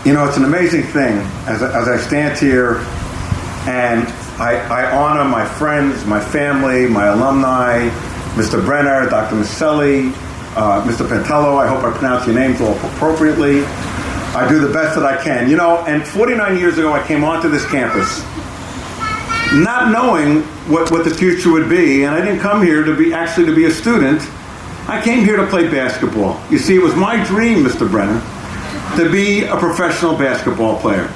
You know, it's an amazing thing as I stand here and I honor my friends, my family, my alumni, Mr. Brenner, Dr. Maselli, Mr. Pinnacle. I hope I pronounced your names all appropriately. I do the best that I can. You know, and 49 years ago I came onto this campus not knowing what the future would be, and I didn't come here to be a student. I came here to play basketball. You see, it was my dream, Mr. Brenner, to be a professional basketball player.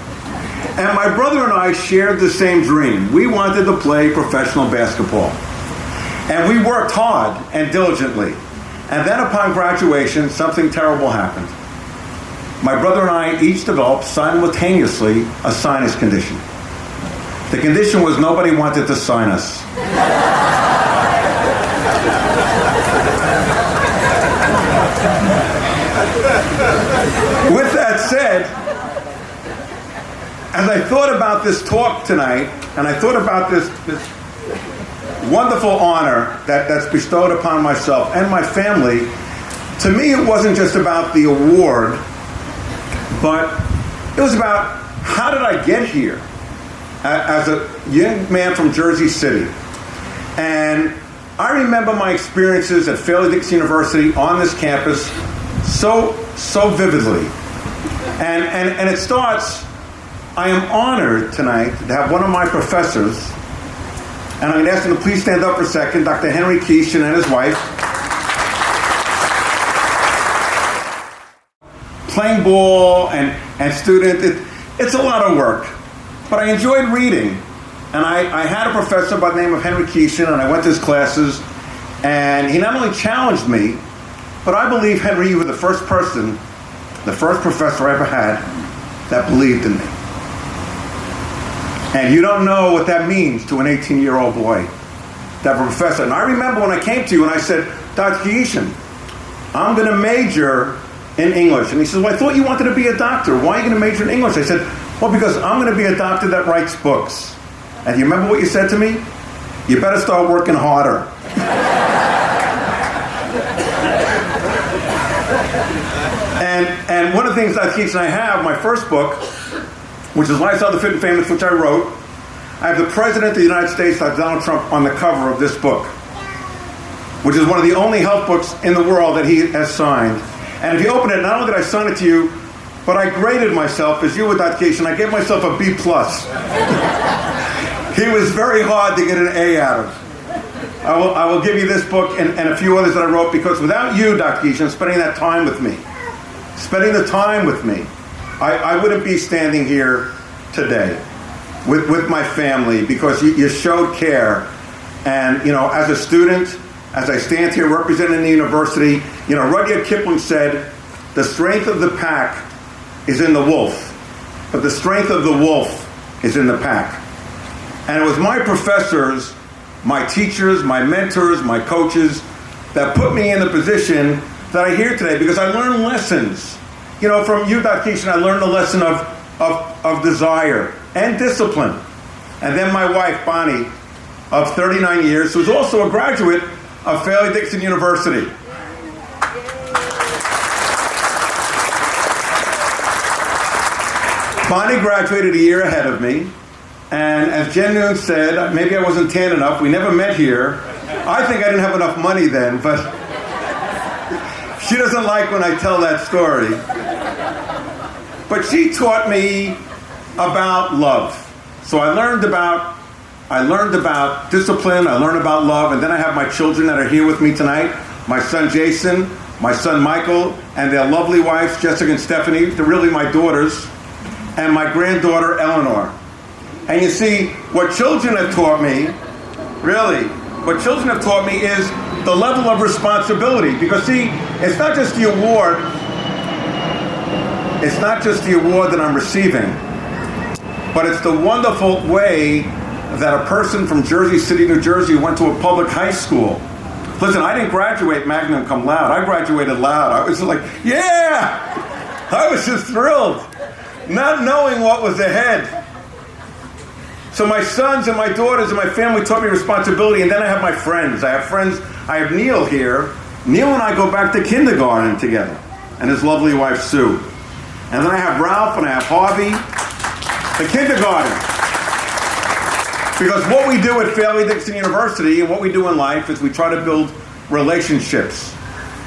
And my brother and I shared the same dream. We wanted to play professional basketball. And we worked hard and diligently. And then upon graduation, something terrible happened. My brother and I each developed simultaneously a sinus condition. The condition was nobody wanted to sign us. With that said, as I thought about this talk tonight, and I thought about this wonderful honor that's bestowed upon myself and my family, to me it wasn't just about the award, but it was about how did I get here as a young man from Jersey City. And I remember my experiences at Fairleigh-Dickinson University on this campus so vividly. And it starts, I am honored tonight to have one of my professors, and I'm going to ask him to please stand up for a second, Dr. Henry Keeshan and his wife. Playing ball and student, it's a lot of work. But I enjoyed reading. And I had a professor by the name of Henry Keeshan, and I went to his classes, and he not only challenged me, but I believe, Henry, you were the first professor I ever had that believed in me. And you don't know what that means to an 18-year-old boy, to have a professor. And I remember when I came to you and I said, Dr. Keeshan, I'm going to major in English. And he says, well, I thought you wanted to be a doctor. Why are you going to major in English? I said, well, because I'm going to be a doctor that writes books. And you remember what you said to me? You better start working harder. And one of the things that Keith and I have, my first book, which is Lifestyle, the Fit and Famous, which I wrote, I have the President of the United States, Dr. Donald Trump, on the cover of this book, which is one of the only health books in the world that he has signed. And if you open it, not only did I sign it to you, but I graded myself, as you would, Dr. Keith, and I gave myself a B+. He was very hard to get an A out of. I will give you this book and a few others that I wrote, because without you, Dr. Keeshan, spending that time with me, I wouldn't be standing here today with my family, because you showed care. And, you know, as a student, as I stand here representing the university, you know, Rudyard Kipling said, the strength of the pack is in the wolf, but the strength of the wolf is in the pack. And it was my professors, my teachers, my mentors, my coaches that put me in the position that I hear today, because I learned lessons. You know, from you, Dr. Keeshan, I learned a lesson of desire and discipline. And then my wife, Bonnie, of 39 years, who's also a graduate of Fairleigh-Dickinson University. Bonnie graduated a year ahead of me. And as Jen Noon said, maybe I wasn't tan enough. We never met here. I think I didn't have enough money then, but she doesn't like when I tell that story. But she taught me about love. So I learned about discipline, I learned about love, and then I have my children that are here with me tonight. My son Jason, my son Michael, and their lovely wives, Jessica and Stephanie. They're really my daughters. And my granddaughter, Eleanor. And you see, what children have taught me, is the level of responsibility. Because see, it's not just the award that I'm receiving, but it's the wonderful way that a person from Jersey City, New Jersey, went to a public high school. Listen, I didn't graduate magna cum laude. I graduated loud. I was like, yeah! I was just thrilled, not knowing what was ahead. So my sons and my daughters and my family taught me responsibility, and then I have my friends. I have Neil here. Neil and I go back to kindergarten together, and his lovely wife, Sue. And then I have Ralph and I have Harvey, the kindergarten. Because what we do at Fairleigh Dickinson University and what we do in life is we try to build relationships.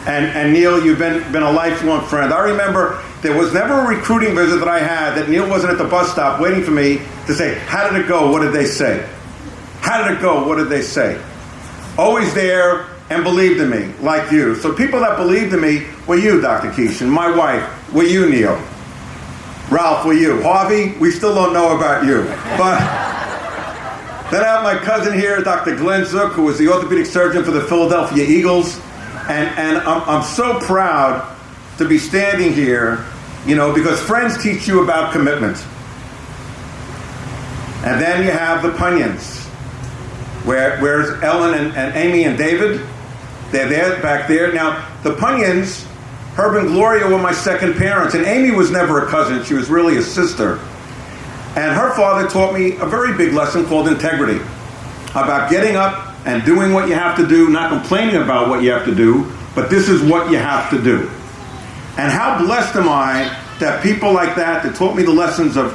And Neil, you've been a lifelong friend. I remember there was never a recruiting visit that I had that Neil wasn't at the bus stop waiting for me to say, how did it go? What did they say? How did it go? What did they say? Always there and believed in me, like you. So people that believed in me were you, Dr. Keeshan, my wife, were you, Neil. Ralph, were you. Harvey, we still don't know about you. But then I have my cousin here, Dr. Glenn Zook, who was the orthopedic surgeon for the Philadelphia Eagles. And I'm so proud to be standing here, because friends teach you about commitment. And then you have the Punions. Where's Ellen and Amy and David? They're there, back there. Now, the Punions, Herb and Gloria were my second parents. And Amy was never a cousin. She was really a sister. And her father taught me a very big lesson called integrity. About getting up and doing what you have to do, not complaining about what you have to do, but this is what you have to do. And how blessed am I to have people like that taught me the lessons of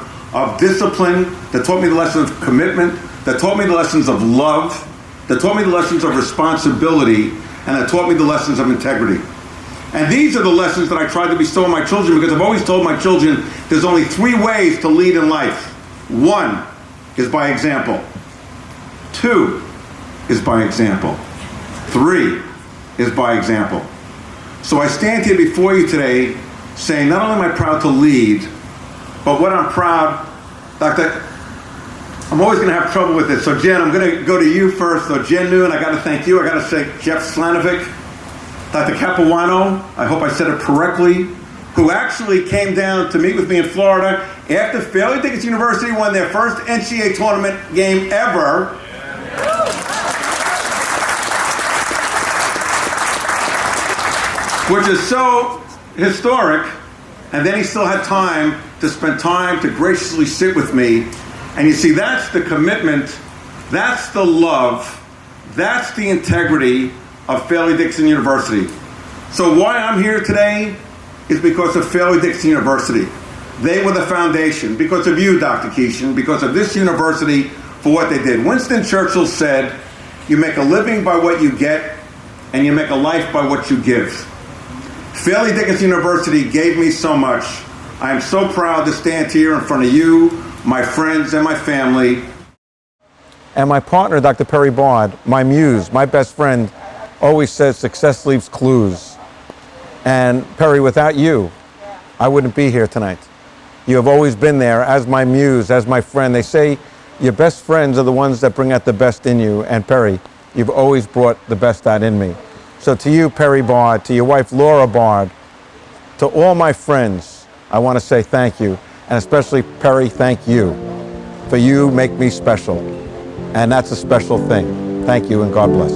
discipline, that taught me the lessons of commitment, that taught me the lessons of love, that taught me the lessons of responsibility, and that taught me the lessons of integrity. And these are the lessons that I try to bestow on my children, because I've always told my children there's only 3 ways to lead in life. 1 is by example. 2 is by example. 3 is by example. So I stand here before you today saying not only am I proud to lead, but what I'm proud, Doctor, I'm always going to have trouble with this. So Jen, I'm going to go to you first. So Jen Noon, I got to thank you. I got to say Jeff Slanovic, Dr. Capuano, I hope I said it correctly, who actually came down to meet with me in Florida after Fairleigh Dickinson University won their first NCAA tournament game ever. Which is so historic, and then he still had time to spend time to graciously sit with me. And you see, that's the commitment, that's the love, that's the integrity of Fairleigh Dickinson University. So why I'm here today is because of Fairleigh Dickinson University. They were the foundation, because of you, Dr. Keeshan, because of this university for what they did. Winston Churchill said, you make a living by what you get, and you make a life by what you give. Fairleigh Dickinson University gave me so much. I am so proud to stand here in front of you, my friends, and my family. And my partner, Dr. Perry Bard, my muse, my best friend, always says success leaves clues. And Perry, without you, I wouldn't be here tonight. You have always been there as my muse, as my friend. They say your best friends are the ones that bring out the best in you. And Perry, you've always brought the best out in me. So to you, Perry Bard, to your wife, Laura Bard, to all my friends, I want to say thank you. And especially, Perry, thank you. For you make me special. And that's a special thing. Thank you, and God bless.